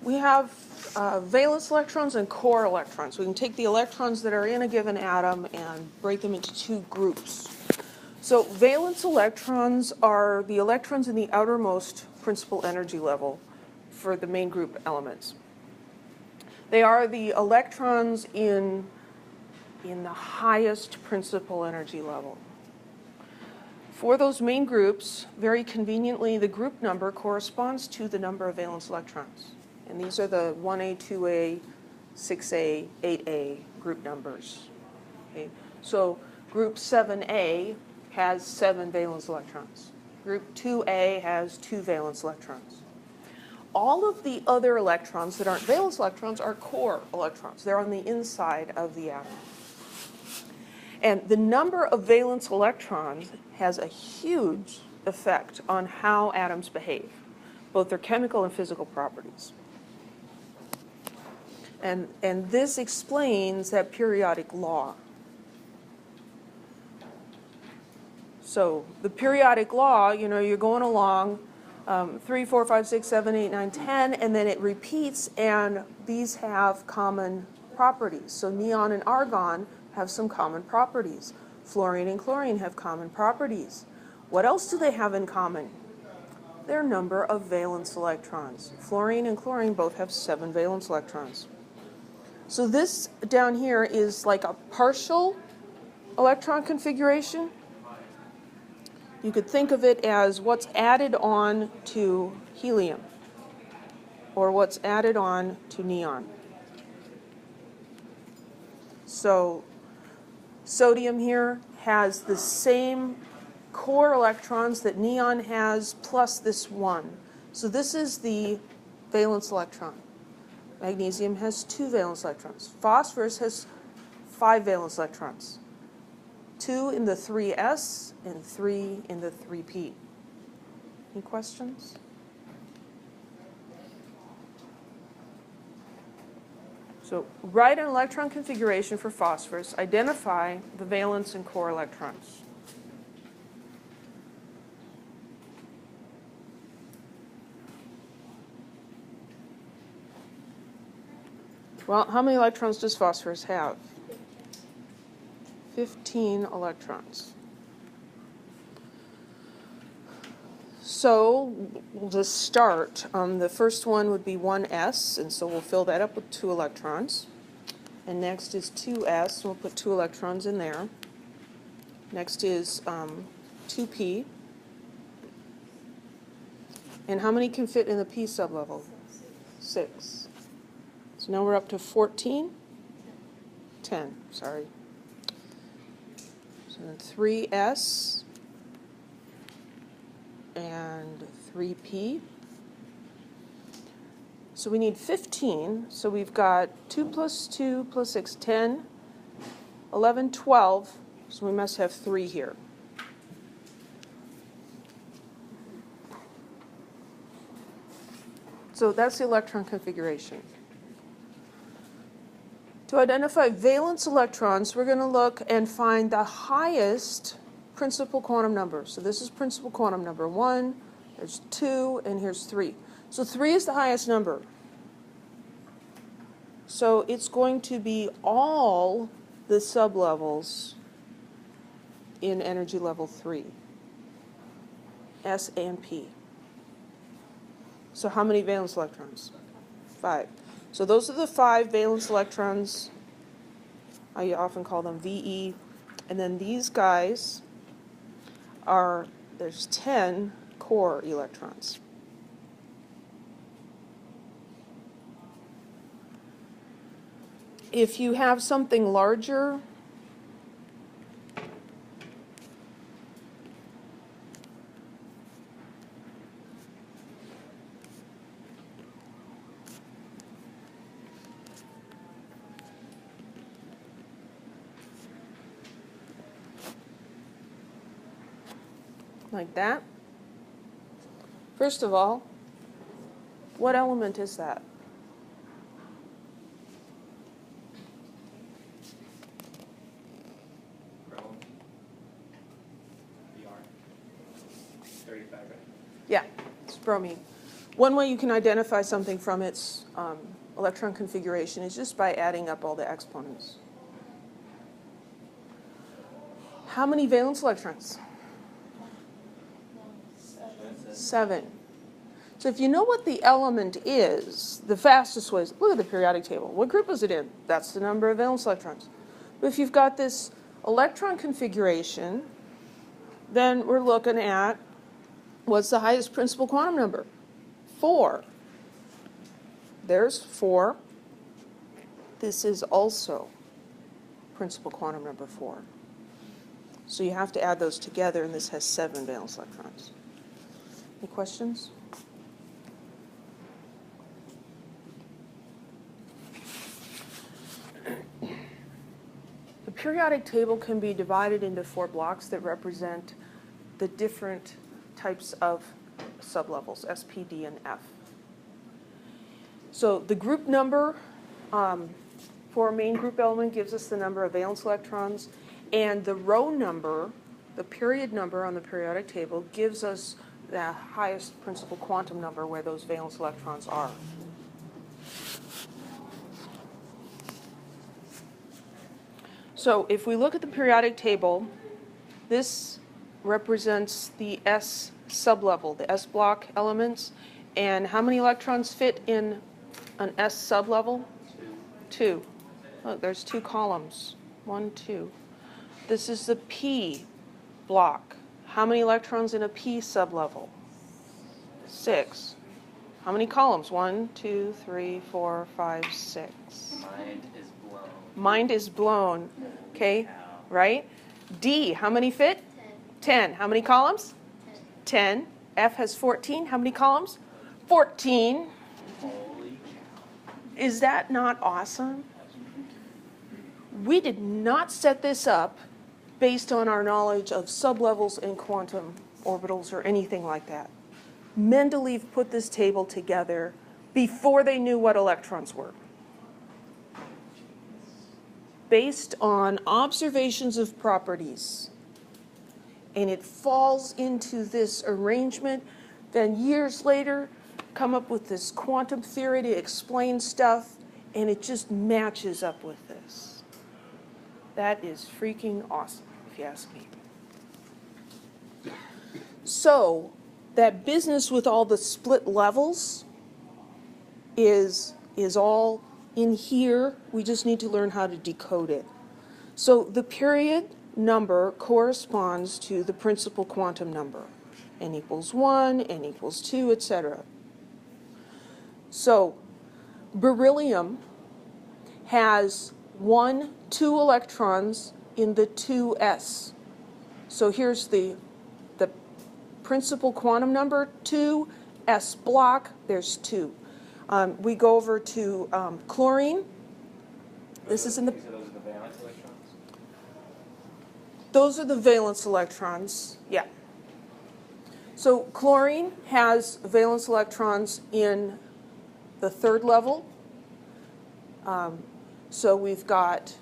We have valence electrons and core electrons. We can take the electrons that are in a given atom and break them into two groups. So valence electrons are the electrons in the outermost principal energy level for the main group elements. They are the electrons in the highest principal energy level. For those main groups, very conveniently, the group number corresponds to the number of valence electrons. And these are the 1A, 2A, 6A, 8A group numbers. Okay? So group 7A has 7 valence electrons. Group 2A has 2 valence electrons. All of the other electrons that aren't valence electrons are core electrons. They're on the inside of the atom. And the number of valence electrons has a huge effect on how atoms behave, both their chemical and physical properties. And this explains that periodic law. So the periodic law, you know, you're going along 3, 4, 5, 6, 7, 8, 9, 10, and then it repeats, and these have common properties. So neon and argon have some common properties. Fluorine and chlorine have common properties. What else do they have in common? Their number of valence electrons. Fluorine and chlorine both have 7 valence electrons. So this down here is like a partial electron configuration. You could think of it as what's added on to helium or what's added on to neon. So sodium here has the same core electrons that neon has plus this 1. So this is the valence electron. Magnesium has 2 valence electrons. Phosphorus has 5 valence electrons. 2 in the 3s and 3 in the 3p. Any questions? So write an electron configuration for phosphorus. Identify the valence and core electrons. Well, how many electrons does phosphorus have? 15 electrons. So we'll just start. The first one would be 1s, and so we'll fill that up with 2 electrons. And next is 2s, we'll put 2 electrons in there. Next is 2p. And how many can fit in the p sublevel? 6. So now we're up to 14? 10, sorry. So then 3s and 3p. So we need 15. So we've got 2 plus 2 plus 6, 10, 11, 12. So we must have 3 here. So that's the electron configuration. To identify valence electrons, we're going to look and find the highest principal quantum number. So this is principal quantum number 1, there's 2, and here's 3. So 3 is the highest number. So it's going to be all the sublevels in energy level 3, S and P. So how many valence electrons? 5. So those are the 5 valence electrons. I often call them VE. And then these guys are, there's 10 core electrons. If you have something larger, like that. First of all, what element is that? Bromine. BR. 35, right? Yeah, it's bromine. One way you can identify something from its electron configuration is just by adding up all the exponents. How many valence electrons? 7. So if you know what the element is, the fastest way is look at the periodic table. What group is it in? That's the number of valence electrons. But if you've got this electron configuration, then we're looking at what's the highest principal quantum number? 4. There's 4. This is also principal quantum number 4. So you have to add those together, and this has 7 valence electrons. Any questions? The periodic table can be divided into 4 blocks that represent the different types of sublevels, S, P, D, and F. So the group number for a main group element gives us the number of valence electrons, and the row number, the period number on the periodic table, gives us the highest principal quantum number where those valence electrons are. So if we look at the periodic table, this represents the S sublevel, the S block elements. And how many electrons fit in an S sublevel? 2. Look, there's 2 columns. 1, 2. This is the P block. How many electrons in a P sublevel? 6. How many columns? 1, 2, 3, 4, 5, 6. Mind is blown. Mind is blown. Okay, right? D, how many fit? 10. How many columns? 10. F has 14. How many columns? 14. Holy cow. Is that not awesome? We did not set this up based on our knowledge of sublevels and quantum orbitals or anything like that. Mendeleev put this table together before they knew what electrons were, based on observations of properties. And it falls into this arrangement. Then years later, come up with this quantum theory to explain stuff, and it just matches up with this. That is freaking awesome, if you ask me. So that business with all the split levels is all in here. We just need to learn how to decode it. So the period number corresponds to the principal quantum number. N equals 1, N equals 2, etc. So beryllium has 1, 2 electrons in the 2s. So here's the principal quantum number, 2, S block, there's 2. We go over to chlorine. This is in the... Those are the valence electrons? Those are the valence electrons, yeah. So chlorine has valence electrons in the 3rd level. So we've got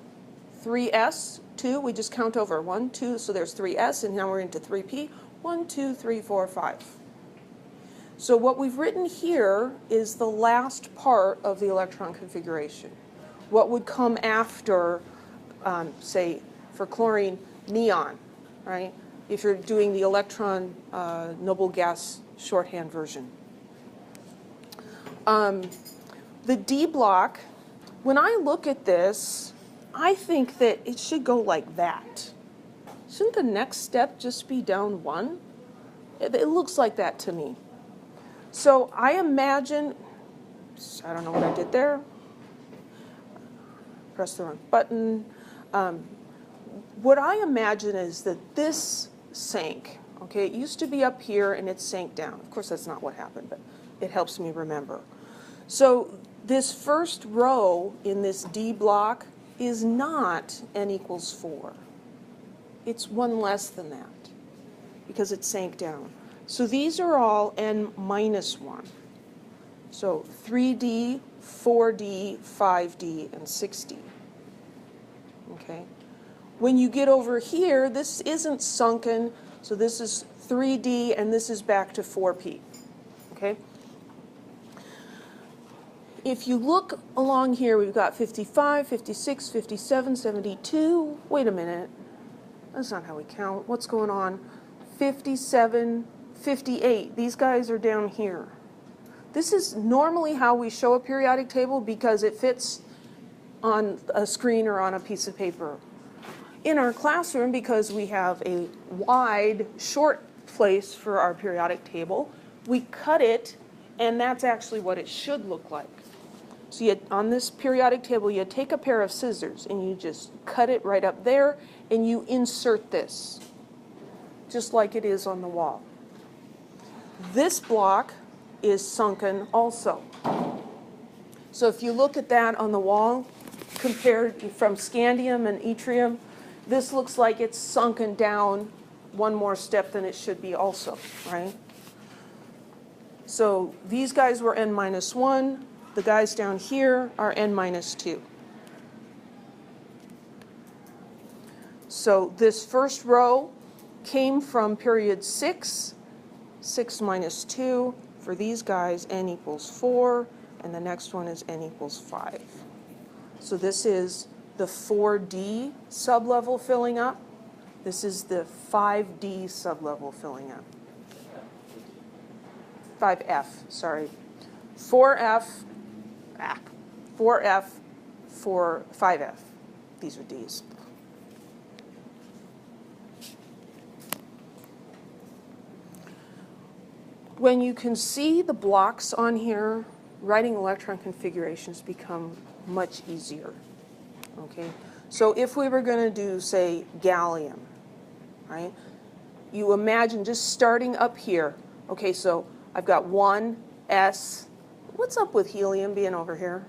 3s, 2, we just count over 1, 2, so there's 3s, and now we're into 3p. 1, 2, 3, 4, 5. So what we've written here is the last part of the electron configuration. What would come after, say, for chlorine, neon, right? If you're doing the electron noble gas shorthand version. The D block, when I look at this, I think that it should go like that. Shouldn't the next step just be down 1? It looks like that to me. So I imagine, I don't know what I did there. Press the wrong button. What I imagine is that this sank. Okay, it used to be up here and it sank down. Of course, that's not what happened, but it helps me remember. So this first row in this D block is not N equals 4. It's 1 less than that because it sank down. So these are all N minus 1. So 3D, 4D, 5D, and 6D. Okay. When you get over here, this isn't sunken, so this is 3D, and this is back to 4P. Okay. if you look along here, we've got 55, 56, 57, 72. Wait a minute. That's not how we count. What's going on? 57, 58. These guys are down here. This is normally how we show a periodic table because it fits on a screen or on a piece of paper. In our classroom, because we have a wide, short place for our periodic table, we cut it, and that's actually what it should look like. So on this periodic table, you take a pair of scissors, and you just cut it right up there, and you insert this, just like it is on the wall. This block is sunken also. So if you look at that on the wall, compared from scandium and yttrium, this looks like it's sunken down one more step than it should be also, right? So these guys were n-1. The guys down here are n-2. So this first row came from period 6, 6 minus 2. For these guys, n equals 4, and the next one is n equals 5. So this is the 4D sublevel filling up. This is the 5D sublevel filling up. 5F, sorry. 4F, 4F, 5F. These are Ds. When you can see the blocks on here, writing electron configurations become much easier. Okay, so if we were going to do, say, gallium, right? You imagine just starting up here. Okay, so I've got 1s. What's up with helium being over here?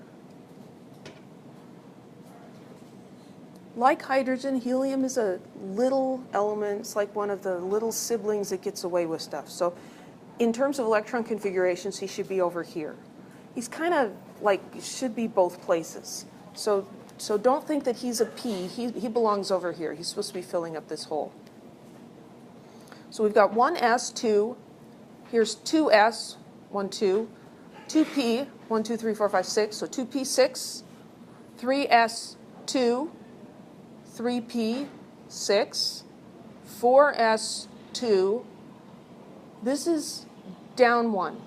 Like hydrogen, helium is a little element. It's like one of the little siblings that gets away with stuff. So in terms of electron configurations, he should be over here. He's kind of like, should be both places. So don't think that he's a P. He belongs over here. He's supposed to be filling up this hole. So we've got 1s, 2. Here's 2s, 1, 2. 2p, 1, 2, 3, 4, 5, 6. So 2p, 6. 3s, 2. 3p, 6. 4s, 2. This is down 1.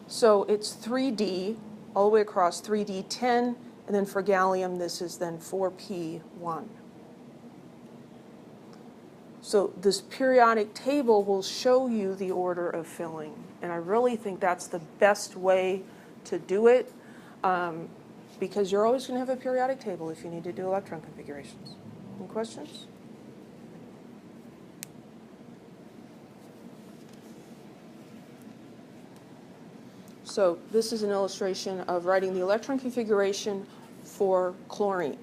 So it's 3d all the way across, 3d, 10. And then for gallium, this is then 4p1. So this periodic table will show you the order of filling. And I really think that's the best way to do it because you're always going to have a periodic table if you need to do electron configurations. Any questions? So this is an illustration of writing the electron configuration for chlorine.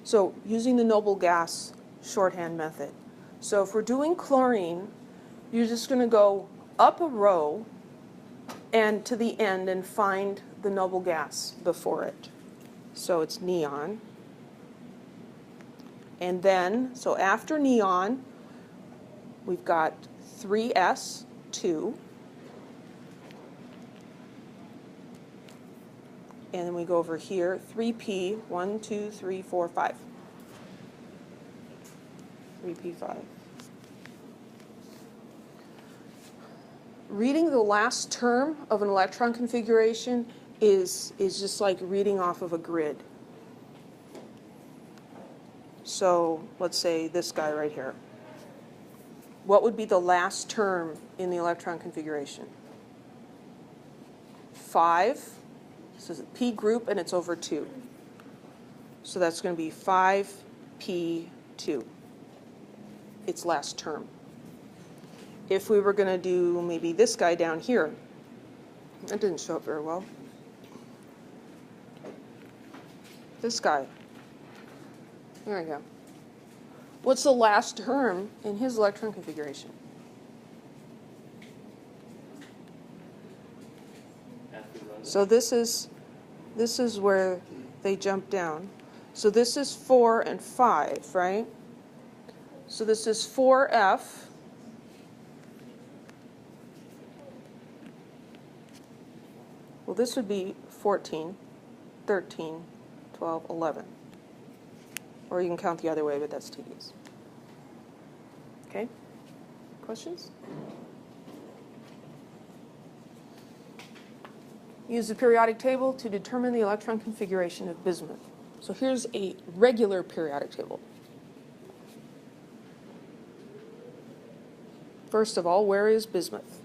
So using the noble gas shorthand method. So if we're doing chlorine, you're just going to go up a row and to the end and find the noble gas before it. So it's neon. And then, so after neon, we've got 3s, 2. And then we go over here, 3p, 1, 2, 3, 4, 5. 3p, 5. Reading the last term of an electron configuration is just like reading off of a grid. So let's say this guy right here. What would be the last term in the electron configuration? 5. This is a p group, and it's over 2. So that's going to be 5p2, its last term. If we were going to do maybe this guy down here, that didn't show up very well. This guy. There we go. What's the last term in his electron configuration? So this is where they jump down. So this is 4 and 5, right? So this is 4F. Well, this would be 14, 13, 12, 11. Or you can count the other way, but that's tedious. Okay? Questions? Use the periodic table to determine the electron configuration of bismuth. So here's a regular periodic table. First of all, where is bismuth?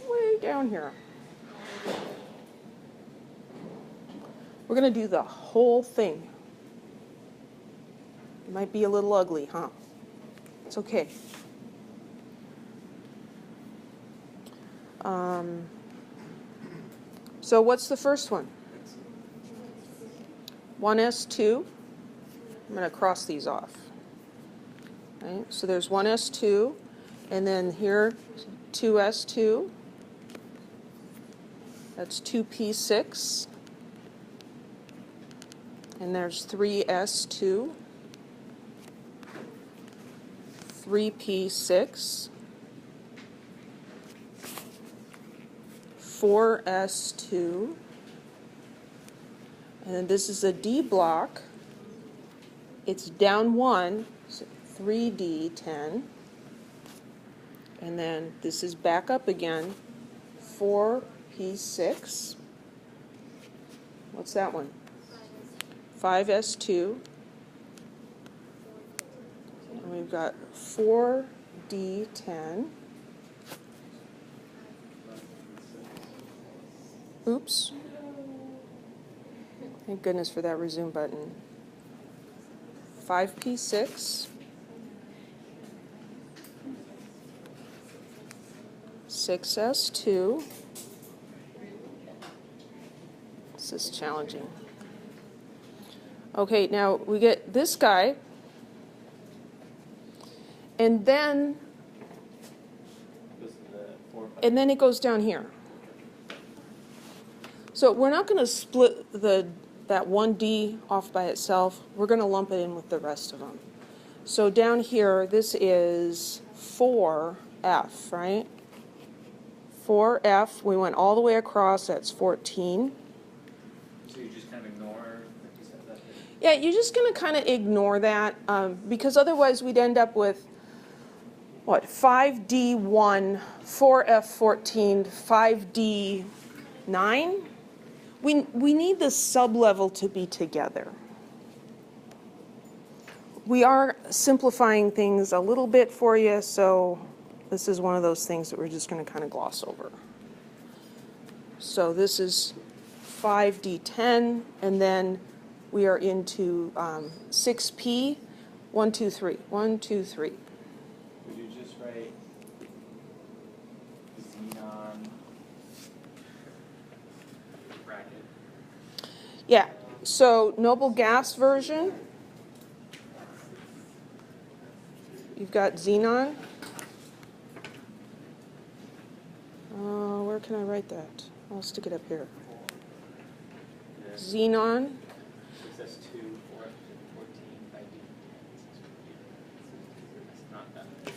Way down here. We're going to do the whole thing. It might be a little ugly, huh? It's okay. So what's the first one? 1s2. I'm going to cross these off. Right? So there's 1s2, and then here 2s2. That's 2p6. And there's 3s2, 3p6, 4s2, and then this is a D block. It's down 1, so 3d10, and then this is back up again, 4p6. What's that one? 5s2, and we've got 4d10. Oops. Thank goodness for that resume button. 5p6, 6s2. This is challenging. Okay, now we get this guy, and then it goes down here. So we're not going to split that 1D off by itself. We're going to lump it in with the rest of them. So down here, this is 4F, right? 4F, we went all the way across, that's 14. So you just kind of ignore what you said that? Yeah, you're just going to kind of ignore that because otherwise we'd end up with, what, 5D1, 4F14, 5D9? We need the sublevel to be together. We are simplifying things a little bit for you, so this is one of those things that we're just going to kind of gloss over. So this is 5D10, and then we are into 6P, 1, 2, 3, 1, 2, 3. Would you just write xenon bracket? Yeah, so noble gas version, you've got xenon. Where can I write that? I'll stick it up here. Yeah. Xenon. 6s2, 4f14, 5d. It's not that much.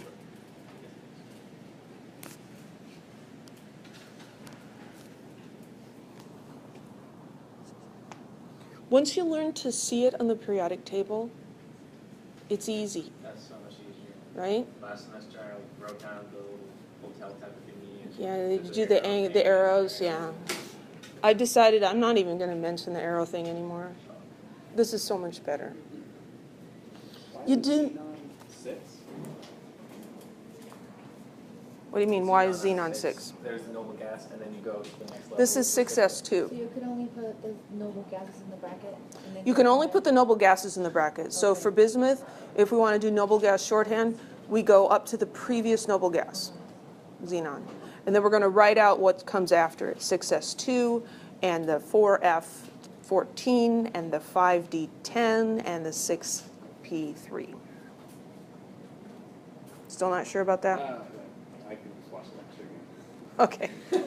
Once you learn to see it on the periodic table, it's easy, That's so much easier. right? Last semester I wrote down the little hotel type of thingy. Yeah, you do the arrows, yeah. I decided I'm not even going to mention the arrow thing anymore. This is so much better. You do. 6? What do you mean? Why is xenon 6? There's the noble gas, and then you go to the next level. This is 6s2. So you could only put the noble gases in the bracket? And then You can only put the noble gases in the bracket. So for bismuth, if we want to do noble gas shorthand, we go up to the previous noble gas, xenon. And then we're going to write out what comes after it, 6s2 and the 4f14 and the 5d10 and the 6p3. Still not sure about that? I can just watch that sugar. Okay. On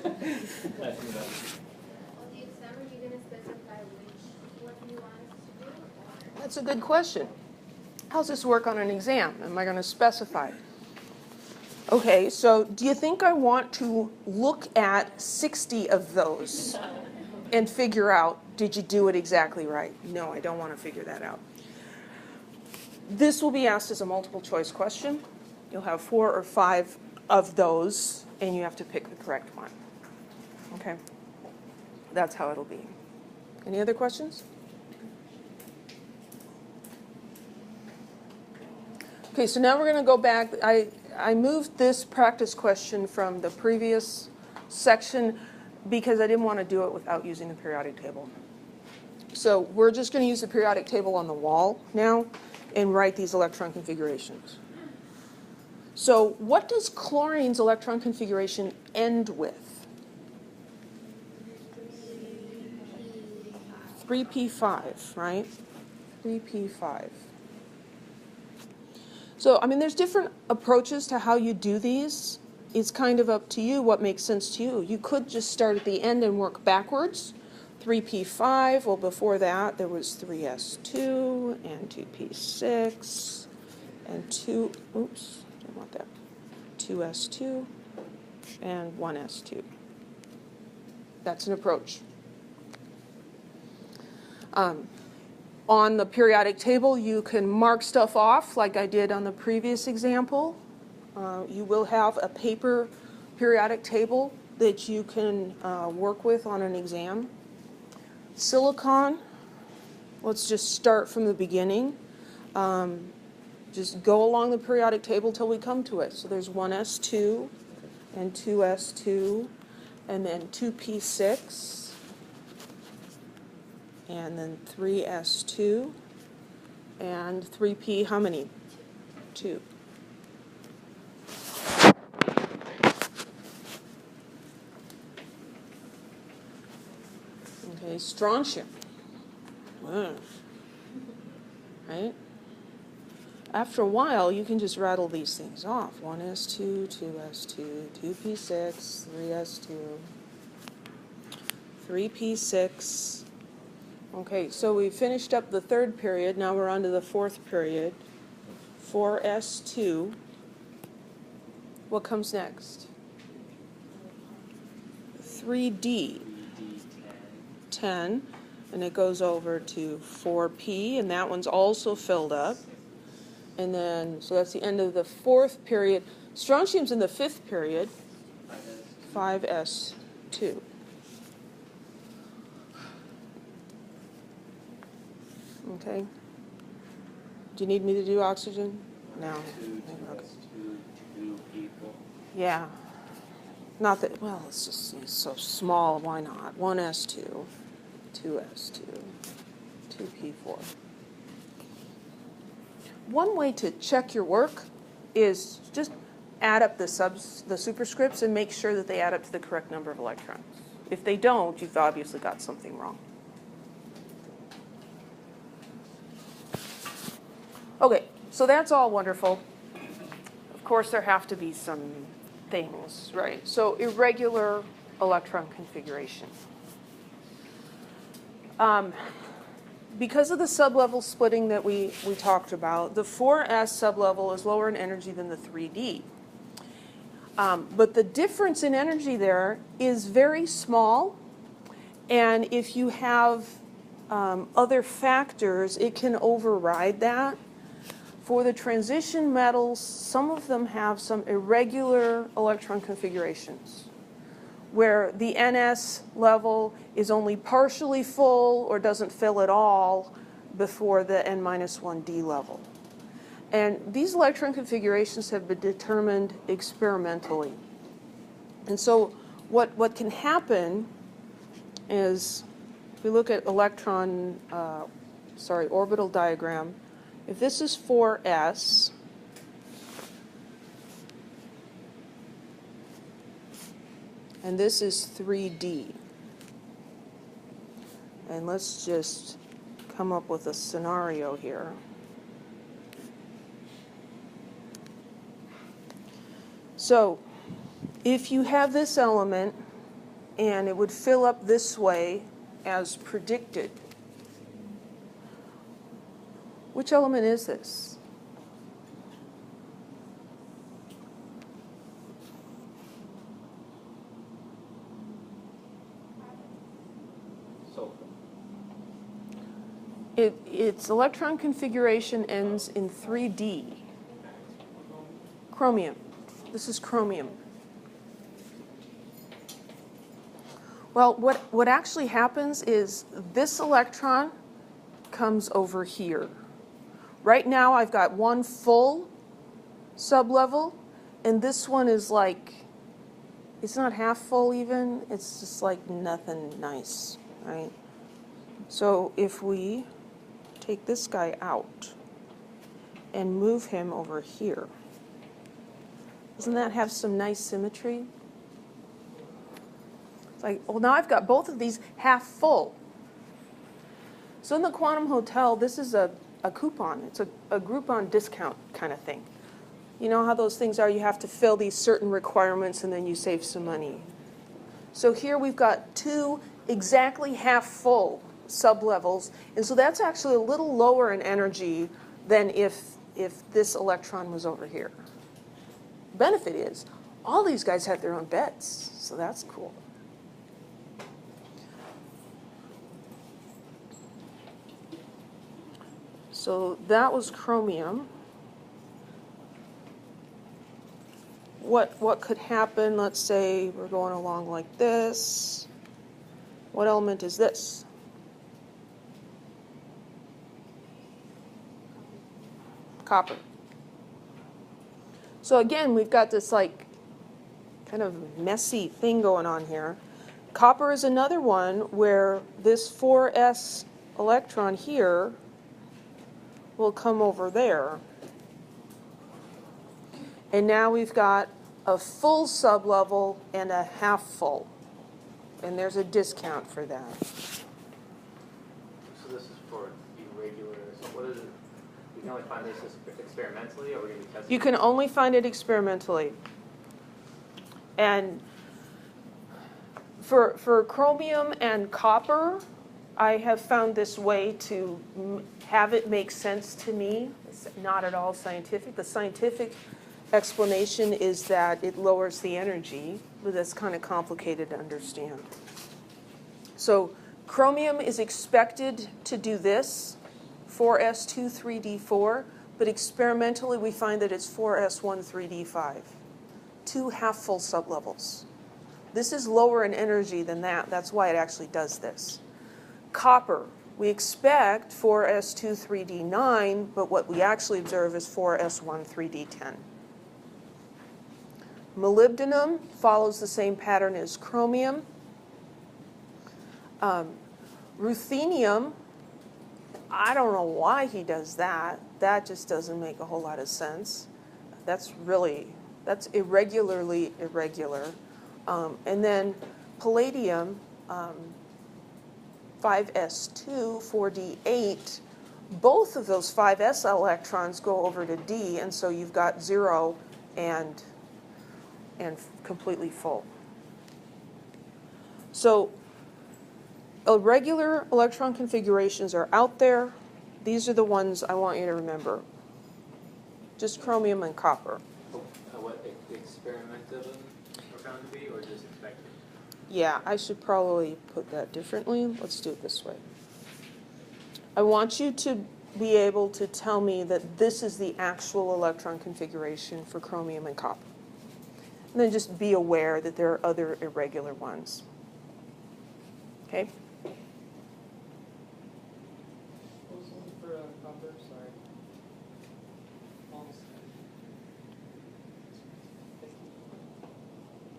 the exam, are you going to specify what you want us to do? Or? That's a good question. How's this work on an exam? Am I going to specify? Okay, so do you think I want to look at 60 of those and figure out, did you do it exactly right? No, I don't want to figure that out. This will be asked as a multiple choice question. You'll have 4 or 5 of those, and you have to pick the correct one. Okay? That's how it'll be. Any other questions? Okay, so now we're going to go back. I moved this practice question from the previous section because I didn't want to do it without using the periodic table. So we're just going to use the periodic table on the wall now and write these electron configurations. So what does chlorine's electron configuration end with? 3p5, right? 3p5. So, I mean, there's different approaches to how you do these. It's kind of up to you what makes sense to you. You could just start at the end and work backwards. 3p5, well, before that, there was 3s2 and 2p6 and 2, oops, don't want that, 2s2 and 1s2. That's an approach. On the periodic table, you can mark stuff off like I did on the previous example. You will have a paper periodic table that you can work with on an exam. Silicon, let's just start from the beginning. Just go along the periodic table till we come to it. So there's 1s2 and 2s2 and then 2p6. And then 3s2, and 3p, how many? 2. Okay, strontium. Right? After a while, you can just rattle these things off. 1s2, 2s2, 2p6, 3s2, 3p6. Okay, so we finished up the 3rd period. Now we're on to the 4th period. 4s2. What comes next? 3d. 10. And it goes over to 4p, and that one's also filled up. And then, so that's the end of the 4th period. Strontium's in the 5th period. 5s2. Okay. Do you need me to do oxygen? No. Okay. Two people. Yeah. Not that, well, it's so small. Why not? 1s2, 2s2, 2p4. One way to check your work is just add up the superscripts and make sure that they add up to the correct number of electrons. If they don't, you've obviously got something wrong. Okay, so that's all wonderful. Of course, there have to be some things, right? So irregular electron configuration. Because of the sublevel splitting that we talked about, the 4s sublevel is lower in energy than the 3d. But the difference in energy there is very small, and if you have other factors, it can override that. For the transition metals, some of them have some irregular electron configurations, where the NS level is only partially full or doesn't fill at all before the N-1D level. And these electron configurations have been determined experimentally. And so what can happen is, if we look at orbital diagram, if this is 4s, and this is 3d, and let's just come up with a scenario here. So if you have this element and it would fill up this way as predicted, which element is this? Its electron configuration ends in 3D. Chromium. This is chromium. Well, what actually happens is this electron comes over here. Right now I've got one full sublevel, and this one is like, it's not half full even, it's just like nothing nice, right? So if we take this guy out and move him over here, doesn't that have some nice symmetry? It's like, well, now I've got both of these half full. So in the Quantum Hotel, this is a coupon. It's a Groupon discount kind of thing. You know how those things are? You have to fill these certain requirements and then you save some money. So here we've got two exactly half full sublevels, and so that's actually a little lower in energy than if this electron was over here. Benefit is, all these guys have their own beds, so that's cool. So that was chromium. What could happen? Let's say we're going along like this. What element is this? Copper. So again, we've got this like kind of messy thing going on here. Copper is another one where this 4s electron here will come over there. And now we've got a full sublevel and a half full. And there's a discount for that. So this is for irregular. So what is it? We can only find this experimentally, or we're going to be testing? You can only find it experimentally. And for chromium and copper, I have found this way to have it make sense to me. It's not at all scientific. The scientific explanation is that it lowers the energy, but that's kind of complicated to understand. So chromium is expected to do this, 4s2 3d4, but experimentally we find that it's 4s1 3d5, two half-full sublevels. This is lower in energy than that. That's why it actually does this. Copper, we expect 4s2 3d9, but what we actually observe is 4s1 3d10. Molybdenum follows the same pattern as chromium. Ruthenium, I don't know why he does that. That just doesn't make a whole lot of sense. That's irregularly irregular. And then palladium, 5s2, 4d8, both of those 5s electrons go over to d, and so you've got 0 and completely full. So irregular electron configurations are out there. These are the ones I want you to remember. Just chromium and copper. What experimental are found to be, or just expected? Yeah, I should probably put that differently. Let's do it this way. I want you to be able to tell me that this is the actual electron configuration for chromium and copper. And then just be aware that there are other irregular ones. Okay? What was looking for copper? Sorry.